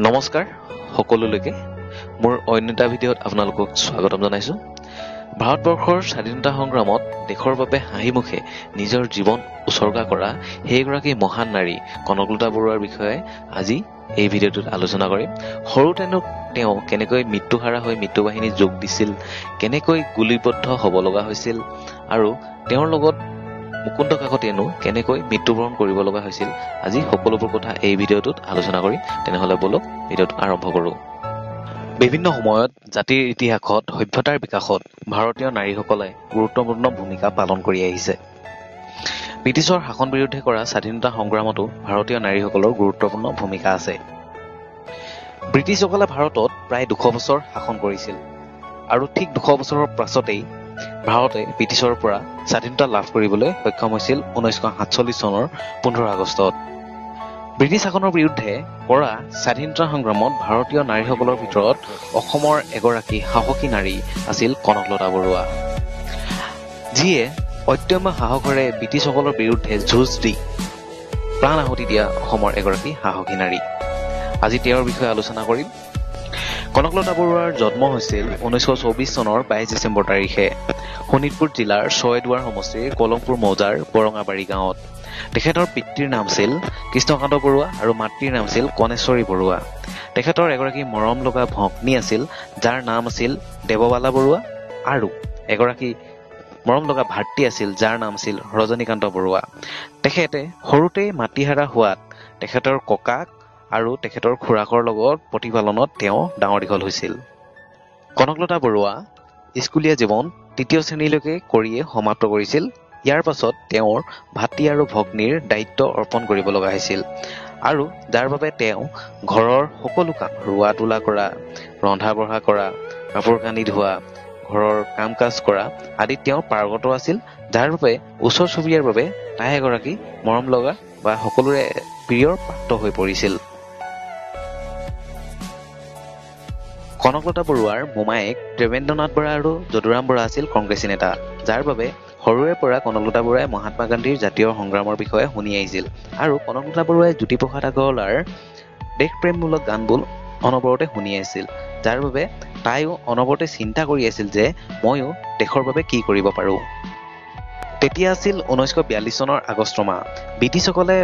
নমস্কাৰ সকলোলৈকে মোৰ অন্য এটা ভিডিঅ'ত আপোনালোকক স্বাগতম জনাইছো। ভাৰতবৰ্ষৰ স্বাধীনতা সংগ্ৰামত দেশৰ বাবে হাঁহিমুখে নিজৰ জীৱন উৎসৰ্গা কৰা সেইগৰাকী মহান নাৰী কনকলতা বৰুৱাৰ বিষয়ে আজি এই ভিডিঅ'টোত আলোচনা কৰিম। সৰুতেনো তেওঁ কেনেকৈ মৃত্যুহাৰা হৈ মৃত্যুবাহিনীত যোগ দিছিল, কেনেকৈ গুলীবদ্ধ হ'ব লগা হৈছিল আৰু তেওঁৰ লগত মুকুন্দ কাকতিয়েনো কেনেকৈ মৃত্যুবৰণ কৰিব লগা হৈছিল, আজি সকলোবোৰ কথা এই ভিডিঅ'টোত আলোচনা কৰিম। তেনেহ'লে বলক ভিডিঅ'টো আৰম্ভ কৰোঁ। বিভিন্ন সময়ত জাতিৰ ইতিহাসত সভ্যতাৰ বিকাশত ভাৰতীয় নাৰীসকলে গুৰুত্বপূৰ্ণ ভূমিকা পালন কৰি আহিছে। ব্ৰিটিছৰ শাসন বিৰুদ্ধে কৰা স্বাধীনতা সংগ্ৰামতো ভাৰতীয় নাৰীসকলৰ গুৰুত্বপূৰ্ণ ভূমিকা আছে। ব্ৰিটিছসকলে ভাৰতত প্ৰায় 200 বছৰ শাসন কৰিছিল আৰু ঠিক 200 বছৰৰ পাছতেই ভাৰতে ব্ৰিটিছৰ পৰা স্বাধীনতা লাভ কৰিবলৈ সক্ষম হৈছিল 1947 চনৰ 15 আগষ্টত। ব্ৰিটিছ শাসনৰ বিৰুদ্ধে কৰা স্বাধীনতা সংগ্ৰামত ভাৰতীয় নাৰীসকলৰ ভিতৰত অসমৰ এগৰাকী সাহসী নাৰী আছিল কনকলতা বৰুৱা, যিয়ে অত্যম্য সাহসেৰে ব্ৰিটিছসকলৰ বিৰুদ্ধে যুঁজ দি প্ৰাণ আহুতি দিয়া অসমৰ এগৰাকী সাহসী নাৰী। আজি তেওঁৰ বিষয়ে আলোচনা কৰিম। কনকলতা বৰুৱাৰ জন্ম হৈছিল 1924 চনৰ 22 ডিচেম্বৰ তাৰিখে শোণিতপুৰ জিলাৰ ছয়দুৱাৰ সমষ্টিৰ কলমপুৰ মৌজাৰ বৰঙাবাৰী গাঁৱত। তেখেতৰ পিতৃৰ নাম আছিল কৃষ্ণকান্ত বৰুৱা আৰু মাতৃৰ নাম আছিল কণেশ্বৰী বৰুৱা। তেখেতৰ এগৰাকী মৰম লগা ভগ্নী আছিল, যাৰ নাম আছিল দেৱবালা বৰুৱা, আৰু এগৰাকী মৰম লগা ভাতৃ আছিল, যাৰ নাম আছিল ৰজনীকান্ত বৰুৱা। তেখেতে সৰুতেই মাতৃহাৰা হোৱাত তেখেতৰ ককাক আৰু তেখেতৰ খুৰাকৰ লগত প্ৰতিপালনত তেওঁ ডাঙৰ দীঘল হৈছিল। কনকলতা বৰুৱা স্কুলীয়া জীৱন 3য় শ্ৰেণীলৈকে কৰিয়ে সমাপ্ত কৰিছিল। ইয়াৰ পাছত তেওঁৰ ভাতৃ আৰু ভগ্নীৰ দায়িত্ব অৰ্পণ কৰিব লগা হৈছিল আৰু যাৰ বাবে তেওঁ ঘৰৰ সকলো কাম, ৰোৱা তোলা কৰা, ৰন্ধা বঢ়া কৰা, কাপোৰ কানি ধোৱা, ঘৰৰ কাম কাজ কৰা আদিত তেওঁ পাৰ্গত আছিল, যাৰ বাবে ওচৰ চুবুৰীয়াৰ বাবে তাই এগৰাকী মৰম লগা বা সকলোৰে প্ৰিয়ৰ পাত্ৰ হৈ পৰিছিল। কনকলতা বৰুৱাৰ মোমায়েক দেৱেন্দ্ৰনাথ বৰা আৰু যদুৰাম বৰা আছিল কংগ্ৰেছী নেতা, যাৰ বাবে সৰুৰে পৰা কনকলতা বৰুৱাই মহাত্মা গান্ধীৰ জাতীয় সংগ্ৰামৰ বিষয়ে শুনি আহিছিল আৰু কনকলতা বৰুৱাই জ্যোতিপ্ৰসাদ আগৰৱালাৰ দেশপ্ৰেমমূলক গানবোৰ অনবৰতে শুনি আহিছিল, যাৰ বাবে তাইও অনবৰতে চিন্তা কৰি আছিল যে ময়ো দেশৰ বাবে কি কৰিব পাৰোঁ। তেতিয়া আছিল 1942 চনৰ আগষ্ট মাহ। ব্ৰিটিছসকলে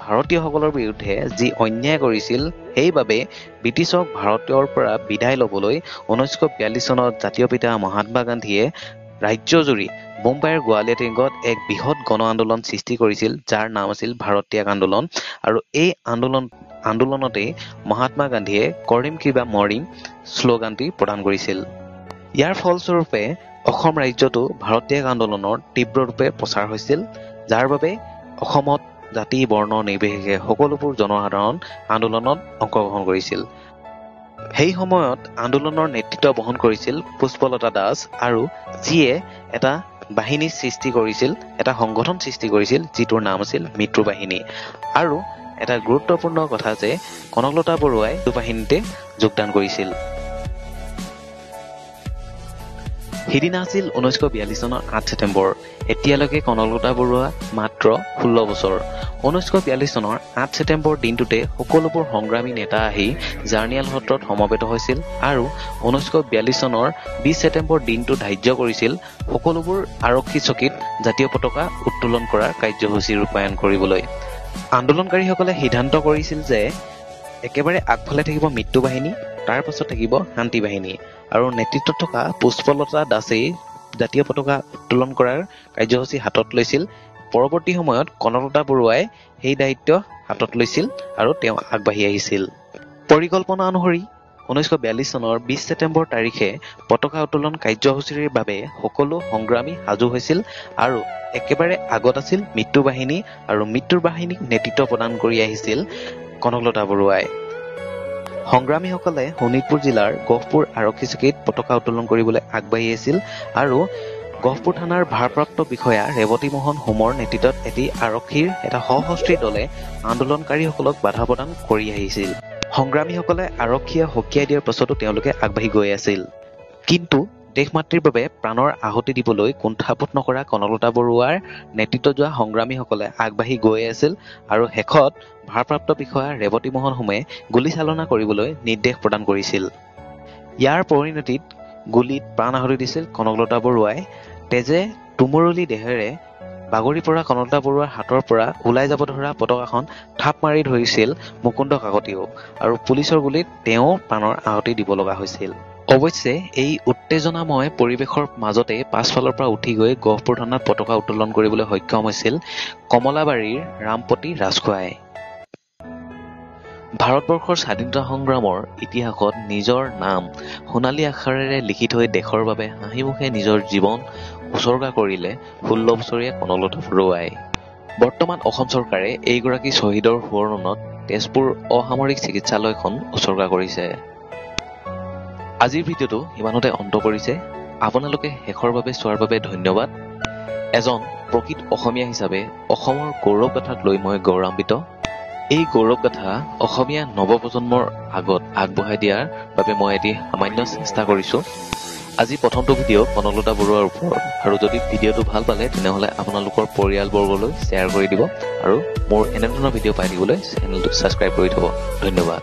ভাৰতীয়সকলৰ বিৰুদ্ধে যি অন্যায় কৰিছিল, সেইবাবে ব্ৰিটিছক ভাৰতৰ পৰা বিদায় ল'বলৈ 1942 চনত জাতীয় পিতা মহাত্মা গান্ধীয়ে ৰাজ্যজুৰি বোম্বাইৰ গোৱালিয়া টিংগত এক বৃহৎ গণ আন্দোলন সৃষ্টি কৰিছিল, যাৰ নাম আছিল ভাৰত ত্যাগ আন্দোলন। আৰু এই আন্দোলনতেই মহাত্মা গান্ধীয়ে কৰিম কিবা মৰিম শ্লোগানটি প্ৰদান কৰিছিল। ইয়াৰ ফলস্বৰূপে অসম ৰাজ্যতো ভাৰত ত্যাগ আন্দোলনৰ তীব্ৰৰূপে প্ৰচাৰ হৈছিল, যাৰ বাবে অসমত জাতি বৰ্ণ নিৰ্বিশেষে সকলোবোৰ জনসাধাৰণ আন্দোলনত অংশগ্ৰহণ কৰিছিল। সেই সময়ত আন্দোলনৰ নেতৃত্ব বহন কৰিছিল পুষ্পলতা দাস, আৰু যিয়ে এটা বাহিনী সৃষ্টি কৰিছিল, এটা সংগঠন সৃষ্টি কৰিছিল, যিটোৰ নাম আছিল মৃত্যু বাহিনী। আৰু এটা গুৰুত্বপূৰ্ণ কথা যে কনকলতা বৰুৱাই মৃত্যু বাহিনীতে যোগদান কৰিছিল। সিদিনা আছিল 1942 চনৰ 8 ছেপ্টেম্বৰ। এতিয়ালৈকে কনকলতা বৰুৱা মাত্ৰ 16 বছৰ। 1942 চনৰ 8 ছেপ্টেম্বৰ দিনটোতে সকলোবোৰ সংগ্ৰামী নেতা আহি জাৰ্নিয়াল সত্ৰত সমবেত হৈছিল আৰু 1942 চনৰ 20 ছেপ্টেম্বৰ দিনটো ধাৰ্য কৰিছিল সকলোবোৰ আৰক্ষী চকীত জাতীয় পতাকা উত্তোলন কৰাৰ কাৰ্যসূচী ৰূপায়ণ কৰিবলৈ। আন্দোলনকাৰীসকলে সিদ্ধান্ত কৰিছিল যে একেবাৰে আগফালে থাকিব মৃত্যু বাহিনী, তাৰ পাছত থাকিব শান্তি বাহিনী, আৰু নেতৃত্বত থকা পুষ্পলতা দাসেই জাতীয় পতাকা উত্তোলন কৰাৰ কাৰ্যসূচী হাতত লৈছিল। পৰৱৰ্তী সময়ত কনকলতা বৰুৱাই সেই দায়িত্ব হাতত লৈছিল আৰু তেওঁ আগবাঢ়ি আহিছিল। পৰিকল্পনা অনুসৰি 1942 চনৰ 20 ছেপ্টেম্বৰ তাৰিখে পতাকা উত্তোলন কাৰ্যসূচীৰ বাবে সকলো সংগ্ৰামী সাজু হৈছিল আৰু একেবাৰে আগত আছিল মৃত্যু বাহিনী, আৰু মৃত্যুৰ বাহিনীক নেতৃত্ব প্ৰদান কৰি আহিছিল কনকলতা বৰুৱাই। সংগ্ৰামীসকলে শোণিতপুৰ জিলাৰ গহপুৰ আৰক্ষী চকীত পতাকা উত্তোলন কৰিবলৈ আগবাঢ়ি আছিল আৰু গহপুৰ থানাৰ ভাৰপ্ৰাপ্ত বিষয়া ৰেৱতী মোহন হোমৰ নেতৃত্বত এটি আৰক্ষীৰ এটা সশস্ত্ৰী দলে আন্দোলনকাৰীসকলক বাধা প্ৰদান কৰি আহিছিল। সংগ্ৰামীসকলে আৰক্ষীয়ে সকীয়াই দিয়াৰ পাছতো তেওঁলোকে আগবাঢ়ি গৈ আছিল, কিন্তু দেশমাতৃৰ বাবে প্ৰাণৰ আহুতি দিবলৈ কুণ্ঠাবোধ নকৰা কনকলতা বৰুৱাৰ নেতৃত্বত যোৱা সংগ্ৰামীসকলে আগবাঢ়ি গৈ আছিল আৰু শেষত ভাৰপ্ৰাপ্ত বিষয়া ৰেৱতী মোহন হোমে গুলীচালনা কৰিবলৈ নিৰ্দেশ প্ৰদান কৰিছিল। ইয়াৰ পৰিণতিত গুলীত প্ৰাণ আহুতি দিছিল কনকলতা বৰুৱাই। তেজে তুমুৰলি দেহেৰে বাগৰি পৰা কনকলতা বৰুৱাৰ হাতৰ পৰা ওলাই যাব ধৰা পতাকাখন থাপ মাৰি ধৰিছিল মুকুন্দ কাকতিয়েও আৰু পুলিচৰ গুলীত তেওঁ প্ৰাণৰ আহুতি দিব লগা হৈছিল। অৱশ্যে এই উত্তেজনাময় পৰিৱেশৰ মাজতেই পাছফালৰ পৰা উঠি গৈ গহপুৰ থানাত পতাকা উত্তোলন কৰিবলৈ সক্ষম হৈছিল কমলাবাৰীৰ ৰামপতি ৰাজখোৱাই। ভাৰতবৰ্ষৰ স্বাধীনতা সংগ্ৰামৰ ইতিহাসত নিজৰ নাম সোণালী আখৰেৰে লিখি থৈ দেশৰ বাবে হাঁহিমুখে নিজৰ জীৱন উচৰ্গা কৰিলে 16 বছৰীয়া কনকলতা বৰুৱাই। বৰ্তমান অসম চৰকাৰে এইগৰাকী শ্বহীদৰ সোঁৱৰণত তেজপুৰ অসামৰিক চিকিৎসালয়খন উচৰ্গা কৰিছে। আজিৰ ভিডিঅ'টো ইমানতে অন্ত পৰিছে। আপোনালোকে শেষৰ বাবে চোৱাৰ বাবে ধন্যবাদ। এজন প্ৰকৃত অসমীয়া হিচাপে অসমৰ গৌৰৱ গাথাক লৈ মই গৌৰৱান্বিত। এই গৌৰৱ গাথা অসমীয়া নৱপ্ৰজন্মৰ আগত আগবঢ়াই দিয়াৰ বাবে মই এটি সামান্য চেষ্টা কৰিছোঁ। আজি প্ৰথমটো ভিডিঅ' কনকলতা বৰুৱাৰ ওপৰত, আৰু যদি ভিডিঅ'টো ভাল পালে তেনেহ'লে আপোনালোকৰ পৰিয়ালবৰ্গলৈ শ্বেয়াৰ কৰি দিব আৰু মোৰ এনেধৰণৰ ভিডিঅ' পাই থাকিবলৈ চেনেলটো ছাবস্ক্ৰাইব কৰি থ'ব। ধন্যবাদ।